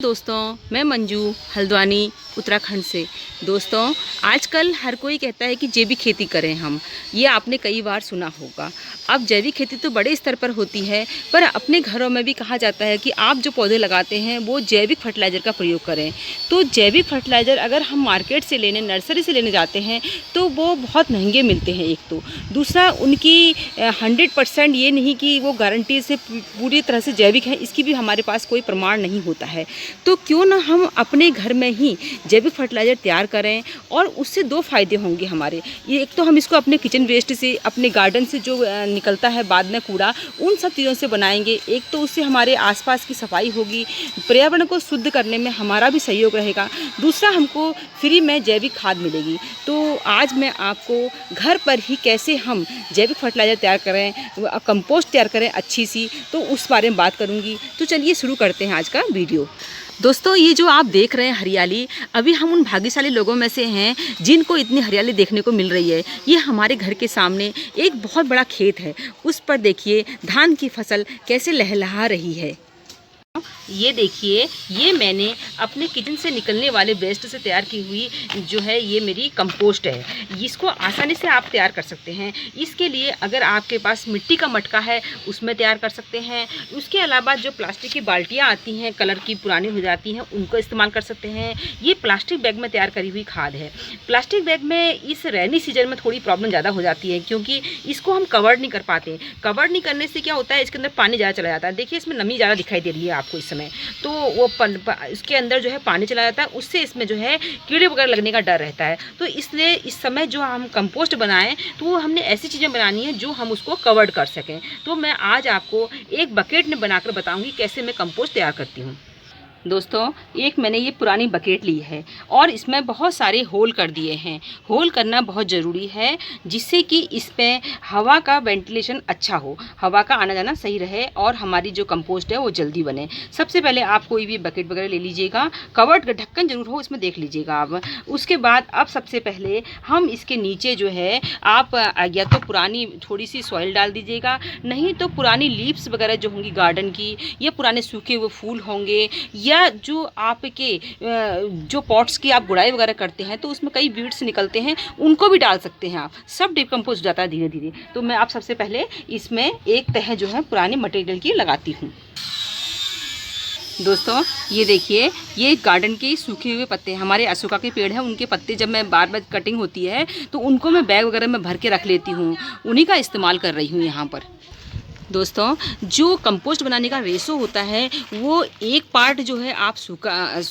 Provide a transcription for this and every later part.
दोस्तों, मैं मंजू हल्द्वानी उत्तराखंड से। दोस्तों, आजकल हर कोई कहता है कि जैविक खेती करें हम। ये आपने कई बार सुना होगा। अब जैविक खेती तो बड़े स्तर पर होती है, पर अपने घरों में भी कहा जाता है कि आप जो पौधे लगाते हैं वो जैविक फर्टिलाइज़र का प्रयोग करें। तो जैविक फर्टिलाइज़र अगर हम मार्केट से लेने, नर्सरी से लेने जाते हैं तो वो बहुत महंगे मिलते हैं एक तो। दूसरा, उनकी 100% ये नहीं कि वो गारंटी से पूरी तरह से जैविक है, इसकी भी हमारे पास कोई प्रमाण नहीं होता है। तो क्यों ना हम अपने घर में ही जैविक फर्टिलाइज़र तैयार करें, और उससे दो फ़ायदे होंगे हमारे। ये एक तो हम इसको अपने किचन वेस्ट से, अपने गार्डन से जो निकलता है बाद में कूड़ा, उन सब चीज़ों से बनाएंगे। एक तो उससे हमारे आसपास की सफाई होगी, पर्यावरण को शुद्ध करने में हमारा भी सहयोग रहेगा। दूसरा, हमको फ्री में जैविक खाद मिलेगी। तो आज मैं आपको घर पर ही कैसे हम जैविक फर्टिलाइज़र तैयार करें, कंपोस्ट तैयार करें अच्छी सी, तो उस बारे में बात करूँगी। तो चलिए शुरू करते हैं आज का वीडियो। दोस्तों, ये जो आप देख रहे हैं हरियाली, अभी हम उन भाग्यशाली लोगों में से हैं जिनको इतनी हरियाली देखने को मिल रही है। ये हमारे घर के सामने एक बहुत बड़ा खेत है, उस पर देखिए धान की फसल कैसे लहलहा रही है। ये देखिए, ये मैंने अपने किचन से निकलने वाले वेस्ट से तैयार की हुई जो है ये मेरी कंपोस्ट है। इसको आसानी से आप तैयार कर सकते हैं। इसके लिए अगर आपके पास मिट्टी का मटका है उसमें तैयार कर सकते हैं। उसके अलावा जो प्लास्टिक की बाल्टियाँ आती हैं, कलर की पुरानी हो जाती हैं, उनको इस्तेमाल कर सकते हैं। ये प्लास्टिक बैग में तैयार करी हुई खाद है। प्लास्टिक बैग में इस रेनी सीजन में थोड़ी प्रॉब्लम ज़्यादा हो जाती है, क्योंकि इसको हम कवर नहीं कर पाते। कवर नहीं करने से क्या होता है, इसके अंदर पानी ज़्यादा चला जाता है। देखिए, इसमें नमी ज़्यादा दिखाई दे रही है आपको इस समय, तो वो इसके अंदर जो है पानी चला जाता है, उससे इसमें जो है कीड़े वगैरह लगने का डर रहता है। तो इसलिए इस समय जो हम कंपोस्ट बनाएं तो वो हमने ऐसी चीज़ें बनानी है जो हम उसको कवर्ड कर सकें। तो मैं आज आपको एक बकेट में बनाकर बताऊंगी कैसे मैं कंपोस्ट तैयार करती हूँ। दोस्तों, एक मैंने ये पुरानी बकेट ली है और इसमें बहुत सारे होल कर दिए हैं। होल करना बहुत ज़रूरी है, जिससे कि इसमें हवा का वेंटिलेशन अच्छा हो, हवा का आना जाना सही रहे और हमारी जो कंपोस्ट है वो जल्दी बने। सबसे पहले आप कोई भी बकेट वगैरह ले लीजिएगा, कवर्ड ढक्कन जरूर हो, इसमें देख लीजिएगा आप। उसके बाद अब सबसे पहले हम इसके नीचे जो है आप या तो पुरानी थोड़ी सी सॉइल डाल दीजिएगा, नहीं तो पुरानी लीव्स वगैरह जो होंगी गार्डन की, या पुराने सूखे हुए फूल होंगे, या जो आपके जो पॉट्स की आप गुड़ाई वगैरह करते हैं तो उसमें कई वीड्स निकलते हैं, उनको भी डाल सकते हैं आप। सब डिकम्पोज हो जाता है धीरे धीरे। तो मैं आप सबसे पहले इसमें एक तह जो है पुराने मटेरियल की लगाती हूँ। दोस्तों, ये देखिए, ये गार्डन के सूखे हुए पत्ते, हमारे अशोका के पेड़ हैं, उनके पत्ते जब मैं बार बार कटिंग होती है तो उनको मैं बैग वगैरह में भर के रख लेती हूँ, उन्हीं का इस्तेमाल कर रही हूँ यहाँ पर। दोस्तों, जो कंपोस्ट बनाने का रेशो होता है वो एक पार्ट जो है आप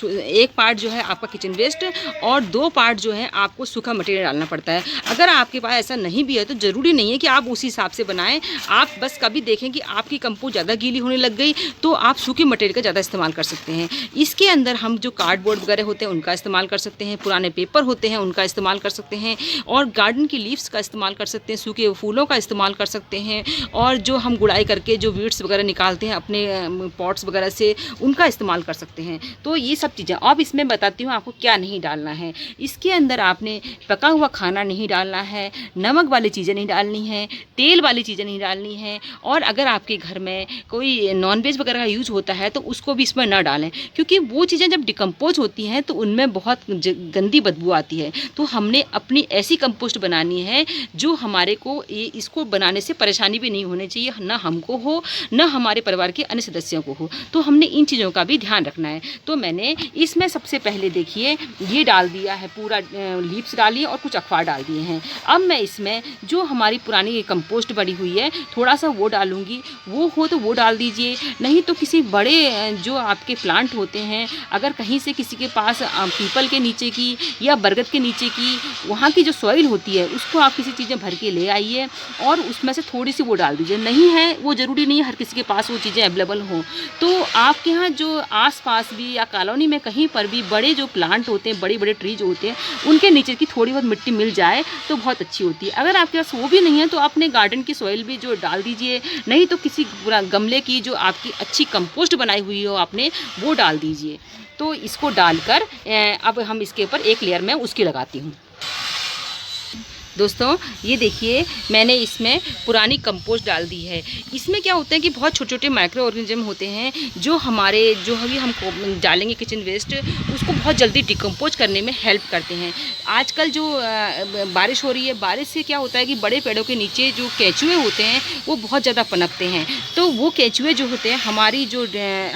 एक पार्ट जो है आपका किचन वेस्ट, और 2 पार्ट जो है आपको सूखा मटेरियल डालना पड़ता है। अगर आपके पास ऐसा नहीं भी है तो ज़रूरी नहीं है कि आप उसी हिसाब से बनाएं। आप बस कभी देखें कि आपकी कंपोस्ट ज़्यादा गीली होने लग गई तो आप सूखे मटेरियल का ज़्यादा इस्तेमाल कर सकते हैं। इसके अंदर हम जो कार्डबोर्ड वगैरह होते हैं उनका इस्तेमाल कर सकते हैं, पुराने पेपर होते हैं उनका इस्तेमाल कर सकते हैं, और गार्डन की लीव्स का इस्तेमाल कर सकते हैं, सूखे फूलों का इस्तेमाल कर सकते हैं, और जो हम गुड़ाई करके जो वीड्स वगैरह निकालते हैं अपने पॉट्स वगैरह से, उनका इस्तेमाल कर सकते हैं। तो ये सब चीज़ें अब इसमें बताती हूँ आपको क्या नहीं डालना है। इसके अंदर आपने पका हुआ खाना नहीं डालना है, नमक वाली चीज़ें नहीं डालनी है, तेल वाली चीज़ें नहीं डालनी है, और अगर आपके घर में कोई नॉनवेज वगैरह का यूज होता है तो उसको भी इसमें ना डालें, क्योंकि वो चीज़ें जब डिकम्पोज होती हैं तो उनमें बहुत गंदी बदबू आती है। तो हमने अपनी ऐसी कंपोस्ट बनानी है जो हमारे को इसको बनाने से परेशानी भी नहीं होनी चाहिए, ना हमको हो न हमारे परिवार के अन्य सदस्यों को हो। तो हमने इन चीज़ों का भी ध्यान रखना है। तो मैंने इसमें सबसे पहले देखिए ये डाल दिया है, पूरा लीव्स डाली और कुछ अखबार डाल दिए हैं। अब मैं इसमें जो हमारी पुरानी कंपोस्ट बड़ी हुई है थोड़ा सा वो डालूंगी, वो हो तो वो डाल दीजिए, नहीं तो किसी बड़े जो आपके प्लांट होते हैं, अगर कहीं से किसी के पास पीपल के नीचे की या बरगद के नीचे की वहाँ की जो सॉइल होती है उसको आप किसी चीज़ें भर के ले आइए और उसमें से थोड़ी सी वो डाल दीजिए। नहीं है, वो ज़रूरी नहीं है हर किसी के पास वो चीज़ें अवेलेबल हों, तो आपके यहाँ जो आसपास भी या कॉलोनी में कहीं पर भी बड़े जो प्लांट होते हैं, बड़े बड़े ट्रीज होते हैं, उनके नीचे की थोड़ी बहुत मिट्टी मिल जाए तो बहुत अच्छी होती है। अगर आपके पास वो भी नहीं है तो अपने गार्डन की सॉइल भी जो डाल दीजिए, नहीं तो किसी गमले की जो आपकी अच्छी कंपोस्ट बनाई हुई हो आपने वो डाल दीजिए। तो इसको डालकर अब हम इसके ऊपर एक लेयर में उसकी लगाती हूँ। दोस्तों ये देखिए मैंने इसमें पुरानी कंपोस्ट डाल दी है। इसमें क्या होता है कि बहुत छोटे छोटे माइक्रो ऑर्गेनिज्म होते हैं जो हमारे जो अभी हम डालेंगे किचन वेस्ट उसको बहुत जल्दी डिकम्पोज करने में हेल्प करते हैं। आजकल जो बारिश हो रही है, बारिश से क्या होता है कि बड़े पेड़ों के नीचे जो केंचुए होते हैं वो बहुत ज़्यादा पनपते हैं। तो वो केंचुए जो होते हैं हमारी जो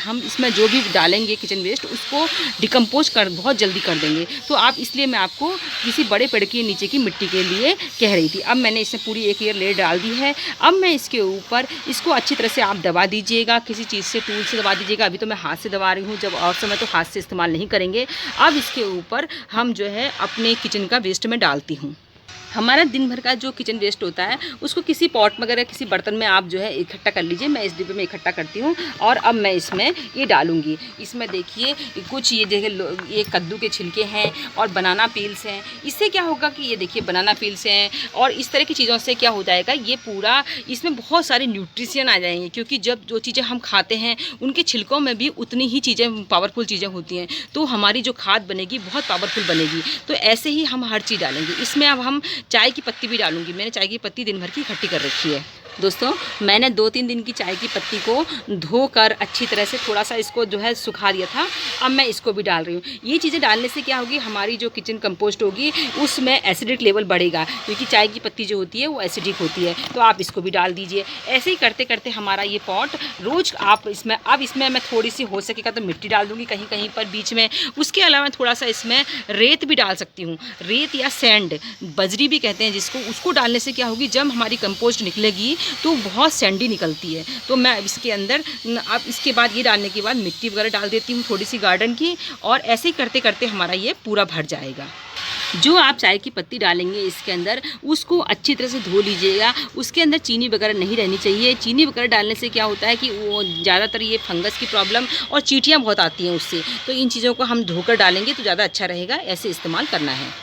हम इसमें जो भी डालेंगे किचन वेस्ट उसको डिकम्पोज कर बहुत जल्दी कर देंगे। तो आप इसलिए मैं आपको किसी बड़े पेड़ के नीचे की मिट्टी के लिए कह रही थी। अब मैंने इसमें पूरी एक लेयर डाल दी है। अब मैं इसके ऊपर इसको अच्छी तरह से आप दबा दीजिएगा, किसी चीज़ से टूल से दबा दीजिएगा। अभी तो मैं हाथ से दबा रही हूँ, जब और समय तो हाथ से इस्तेमाल नहीं करेंगे। अब इसके ऊपर हम जो है अपने किचन का वेस्ट में डालती हूँ। हमारा दिन भर का जो किचन वेस्ट होता है उसको किसी पॉट वगैरह किसी बर्तन में आप जो है इकट्ठा कर लीजिए। मैं इस डिब्बे में इकट्ठा करती हूँ और अब मैं इसमें ये डालूँगी। इसमें देखिए कुछ ये जगह ये कद्दू के छिलके हैं और बनाना पील्स हैं। इससे क्या होगा कि ये देखिए बनाना पील्स हैं और इस तरह की चीज़ों से क्या हो जाएगा, ये पूरा इसमें बहुत सारे न्यूट्रिशन आ जाएंगे, क्योंकि जब जो चीज़ें हम खाते हैं उनके छिलकों में भी उतनी ही चीज़ें पावरफुल चीज़ें होती हैं। तो हमारी जो खाद बनेगी बहुत पावरफुल बनेगी। तो ऐसे ही हम हर चीज़ डालेंगे। इसमें अब हम चाय की पत्ती भी डालूंगी। मैंने चाय की पत्ती दिन भर की इकट्ठी कर रखी है। दोस्तों मैंने 2-3 दिन की चाय की पत्ती को धोकर अच्छी तरह से थोड़ा सा इसको जो है सुखा दिया था। अब मैं इसको भी डाल रही हूँ। ये चीज़ें डालने से क्या होगी, हमारी जो किचन कंपोस्ट होगी उसमें एसिडिक लेवल बढ़ेगा, क्योंकि चाय की पत्ती जो होती है वो एसिडिक होती है। तो आप इसको भी डाल दीजिए। ऐसे ही करते करते हमारा ये पॉट रोज़ आप इसमें, अब इसमें मैं थोड़ी सी हो सकेगा तो मिट्टी डाल दूँगी कहीं कहीं पर बीच में। उसके अलावा थोड़ा सा इसमें रेत भी डाल सकती हूँ। रेत या सैंड, बजरी भी कहते हैं जिसको, उसको डालने से क्या होगी, जब हमारी कंपोस्ट निकलेगी तो बहुत सैंडी निकलती है। तो मैं इसके अंदर अब इसके बाद ये डालने के बाद मिट्टी वगैरह डाल देती हूँ थोड़ी सी गार्डन की, और ऐसे ही करते करते हमारा ये पूरा भर जाएगा। जो आप चाय की पत्ती डालेंगे इसके अंदर उसको अच्छी तरह से धो लीजिएगा। उसके अंदर चीनी वगैरह नहीं रहनी चाहिए। चीनी वगैरह डालने से क्या होता है कि वो ज़्यादातर ये फंगस की प्रॉब्लम और चींटियाँ बहुत आती हैं उससे। तो इन चीज़ों को हम धोकर डालेंगे तो ज़्यादा अच्छा रहेगा। ऐसे इस्तेमाल करना है।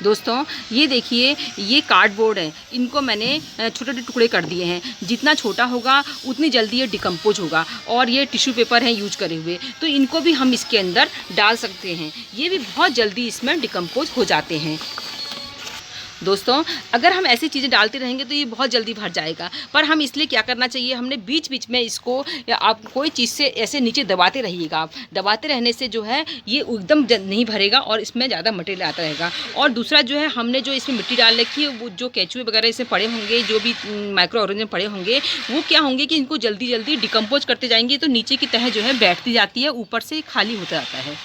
दोस्तों ये देखिए ये कार्डबोर्ड है, इनको मैंने छोटे छोटे टुकड़े कर दिए हैं। जितना छोटा होगा उतनी जल्दी ये डिकम्पोज होगा। और ये टिश्यू पेपर हैं यूज करे हुए, तो इनको भी हम इसके अंदर डाल सकते हैं। ये भी बहुत जल्दी इसमें डिकम्पोज हो जाते हैं। दोस्तों अगर हम ऐसी चीज़ें डालते रहेंगे तो ये बहुत जल्दी भर जाएगा। पर हम इसलिए क्या करना चाहिए, हमने बीच बीच में इसको, या आप कोई चीज़ से ऐसे नीचे दबाते रहिएगा। आप दबाते रहने से जो है ये एकदम नहीं भरेगा और इसमें ज़्यादा मटेरियल आता रहेगा। और दूसरा जो है, हमने जो इसमें मिट्टी डाल रखी है, वो जो केंचुए वगैरह इसमें पड़े होंगे, जो भी माइक्रो ऑर्गेनिज्म पड़े होंगे, वो क्या होंगे कि इनको जल्दी जल्दी डिकम्पोज करते जाएंगे। तो नीचे की तह जो है बैठती जाती है, ऊपर से खाली होता जाता है।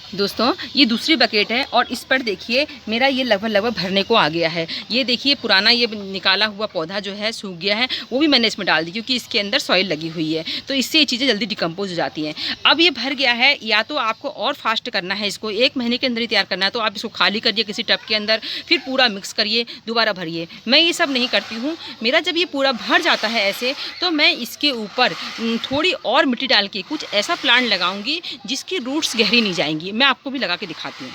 दोस्तों ये दूसरी बकेट है और इस पर देखिए मेरा ये लगभग भरने को आ गया है। ये देखिए पुराना ये निकाला हुआ पौधा जो है सूख गया है, वो भी मैंने इसमें डाल दी, क्योंकि इसके अंदर सॉइल लगी हुई है। तो इससे ये चीज़ें जल्दी डिकम्पोज हो जाती हैं। अब ये भर गया है, या तो आपको और फास्ट करना है, इसको 1 महीने के अंदर ही तैयार करना है, तो आप इसको खाली करिए किसी टब के अंदर, फिर पूरा मिक्स करिए, दोबारा भरिए। मैं ये सब नहीं करती हूँ। मेरा जब ये पूरा भर जाता है ऐसे, तो मैं इसके ऊपर थोड़ी और मिट्टी डाल के कुछ ऐसा प्लांट लगाऊंगी जिसकी रूट्स गहरी नहीं जाएंगी। मैं आपको भी लगा के दिखाती हूँ।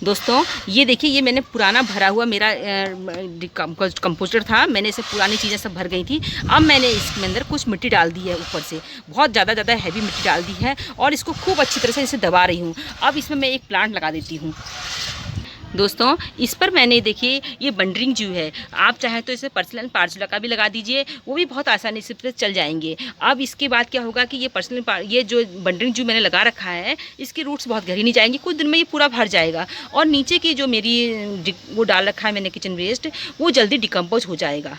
दोस्तों ये देखिए, ये मैंने पुराना भरा हुआ मेरा कंपोस्टर था। मैंने इसे पुरानी चीज़ें सब भर गई थी। अब मैंने इसके अंदर कुछ मिट्टी डाल दी है, ऊपर से बहुत ज़्यादा हैवी मिट्टी डाल दी है और इसको खूब अच्छी तरह से इसे दबा रही हूँ। अब इसमें मैं एक प्लांट लगा देती हूँ। दोस्तों इस पर मैंने देखिए ये बंडरिंग जू है, आप चाहे तो इसे पर्सनल पार्जुला का भी लगा दीजिए, वो भी बहुत आसानी से चल जाएंगे। अब इसके बाद क्या होगा कि ये जो बंडरिंग जू मैंने लगा रखा है, इसकी रूट्स बहुत गहरी नहीं जाएंगी, कुछ दिन में ये पूरा भर जाएगा। और नीचे की जो मेरी वो डाल रखा है मैंने किचन वेस्ट, वो जल्दी डिकम्पोज हो जाएगा।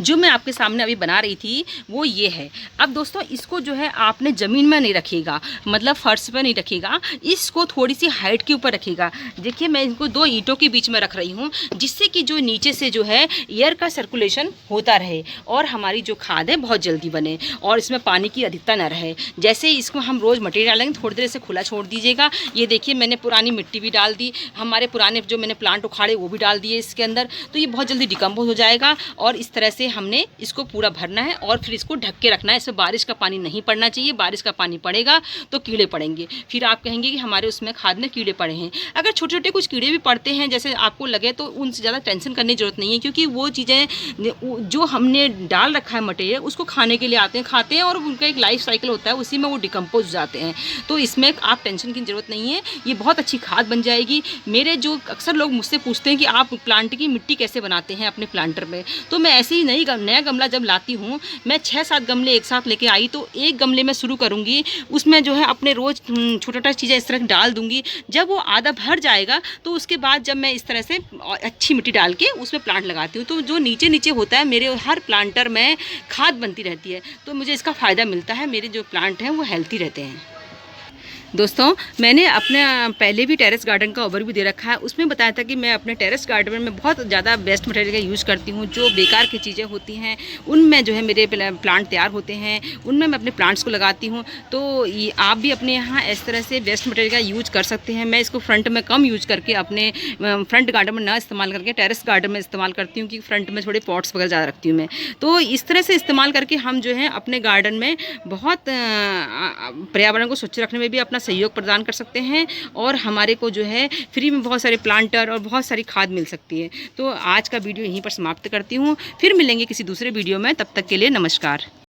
जो मैं आपके सामने अभी बना रही थी वो ये है। अब दोस्तों इसको जो है आपने ज़मीन में नहीं रखिएगा, मतलब फर्श पर नहीं रखिएगा, इसको थोड़ी सी हाइट के ऊपर रखिएगा। देखिए मैं इनको 2 ईंटों के बीच में रख रही हूँ, जिससे कि जो नीचे से जो है एयर का सर्कुलेशन होता रहे और हमारी जो खाद है बहुत जल्दी बने और इसमें पानी की अधिकता न रहे। जैसे इसको हम रोज़ मटेरियल डालेंगे, थोड़ी देर से खुला छोड़ दीजिएगा। ये देखिए मैंने पुरानी मिट्टी भी डाल दी, हमारे पुराने जो मैंने प्लांट उखाड़े वो भी डाल दिए इसके अंदर, तो ये बहुत जल्दी डिकम्पोज हो जाएगा और इस तरह तरह से हमने इसको पूरा भरना है और फिर इसको ढक के रखना है। इसमें बारिश का पानी नहीं पड़ना चाहिए, बारिश का पानी पड़ेगा तो कीड़े पड़ेंगे, फिर आप कहेंगे कि हमारे उसमें खाद में कीड़े पड़े हैं। अगर छोटे छोटे कुछ कीड़े भी पड़ते हैं जैसे आपको लगे तो उनसे ज़्यादा टेंशन करने की ज़रूरत नहीं है, क्योंकि वो चीज़ें जो हमने डाल रखा है मटेरियल उसको खाने के लिए आते हैं, खाते हैं और उनका एक लाइफ साइकिल होता है, उसी में वो डिकम्पोज हो जाते हैं। तो इसमें आप टेंशन की ज़रूरत नहीं है, ये बहुत अच्छी खाद बन जाएगी। मेरे जो अक्सर लोग मुझसे पूछते हैं कि आप प्लांट की मिट्टी कैसे बनाते हैं अपने प्लांटर में, तो मैं ऐसे ही नया गमला जब लाती हूँ, मैं 6-7 गमले एक साथ लेके आई तो एक गमले में शुरू करूँगी, उसमें जो है अपने रोज़ छोटा-छोटा चीज़ें इस तरह डाल दूँगी। जब वो आधा भर जाएगा तो उसके बाद जब मैं इस तरह से अच्छी मिट्टी डाल के उसमें प्लांट लगाती हूँ, तो जो नीचे नीचे होता है मेरे हर प्लांटर में खाद बनती रहती है, तो मुझे इसका फ़ायदा मिलता है, मेरे जो प्लांट हैं वो हेल्थी रहते हैं। दोस्तों, मैंने अपने पहले भी टेरेस गार्डन का ओवरव्यू दे रखा है, उसमें बताया था कि मैं अपने टेरेस गार्डन में बहुत ज़्यादा बेस्ट मटेरियल का यूज़ करती हूँ। जो बेकार की चीज़ें होती हैं उनमें जो है मेरे प्लांट तैयार होते हैं, उनमें मैं अपने प्लांट्स को लगाती हूँ। तो ये आप भी अपने यहाँ इस तरह से बेस्ट मटेरियल का यूज कर सकते हैं। मैं इसको फ्रंट में कम यूज करके अपने फ्रंट गार्डन में ना इस्तेमाल करके टेरेस गार्डन में इस्तेमाल करती हूँ, कि फ्रंट में थोड़े पॉट्स वगैरह ज़्यादा रखती हूँ मैं। तो इस तरह से इस्तेमाल करके हम जो है अपने गार्डन में बहुत पर्यावरण को स्वच्छ रखने में भी अपना सहयोग प्रदान कर सकते हैं, और हमारे को जो है फ्री में बहुत सारे प्लांटर और बहुत सारी खाद मिल सकती है। तो आज का वीडियो यहीं पर समाप्त करती हूँ, फिर मिलेंगे किसी दूसरे वीडियो में, तब तक के लिए नमस्कार।